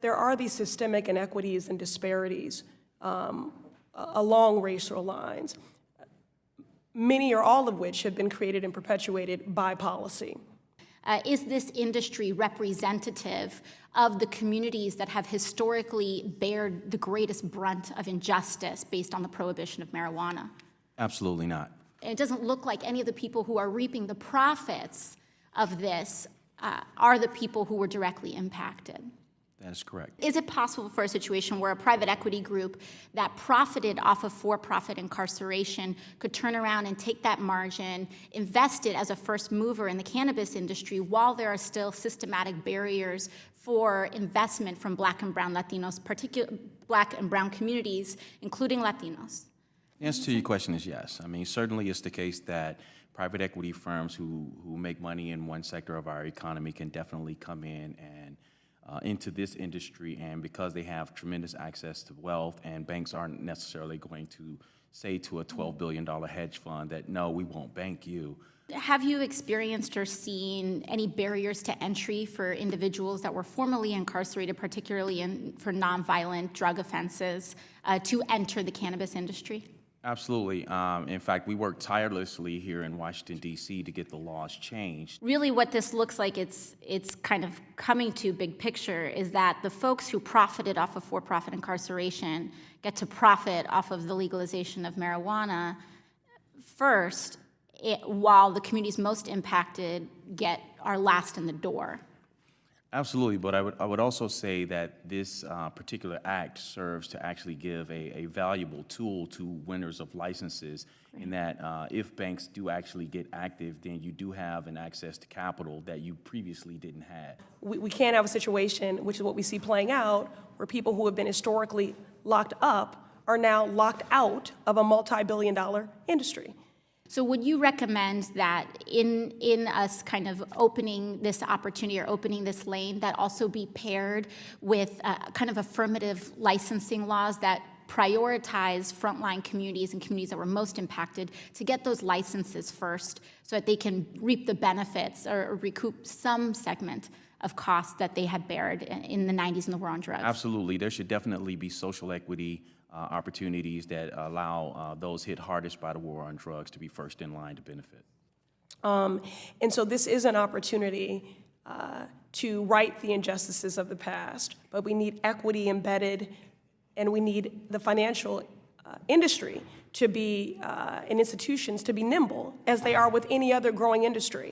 there are these systemic inequities and disparities along racial lines, many or all of which have been created and perpetuated by policy. Is this industry representative of the communities that have historically bared the greatest brunt of injustice based on the prohibition of marijuana? Absolutely not. It doesn't look like any of the people who are reaping the profits of this are the people who were directly impacted. That is correct. Is it possible for a situation where a private equity group that profited off of for-profit incarceration could turn around and take that margin, invest it as a first mover in the cannabis industry while there are still systematic barriers for investment from Black and Brown Latinos, particularly Black and Brown communities, including Latinos? The answer to your question is yes. I mean, certainly it's the case that private equity firms who make money in one sector of our economy can definitely come in and into this industry, and because they have tremendous access to wealth, and banks aren't necessarily going to say to a $12 billion hedge fund that, no, we won't bank you. Have you experienced or seen any barriers to entry for individuals that were formerly incarcerated, particularly for nonviolent drug offenses, to enter the cannabis industry? Absolutely. In fact, we work tirelessly here in Washington, D.C. to get the laws changed. Really what this looks like it's kind of coming to big picture is that the folks who profited off of for-profit incarceration get to profit off of the legalization of marijuana first, while the communities most impacted are last in the door. Absolutely, but I would also say that this particular act serves to actually give a valuable tool to winners of licenses, in that if banks do actually get active, then you do have an access to capital that you previously didn't have. We can't have a situation, which is what we see playing out, where people who have been historically locked up are now locked out of a multi-billion-dollar industry. So would you recommend that in us kind of opening this opportunity or opening this lane, that also be paired with kind of affirmative licensing laws that prioritize frontline communities and communities that were most impacted to get those licenses first so that they can reap the benefits or recoup some segment of costs that they had bared in the 90s in the war on drugs? Absolutely. There should definitely be social equity opportunities that allow those hit hardest by the war on drugs to be first in line to benefit. And so this is an opportunity to right the injustices of the past, but we need equity embedded, and we need the financial industry to be, and institutions to be nimble, as they are with any other growing industry.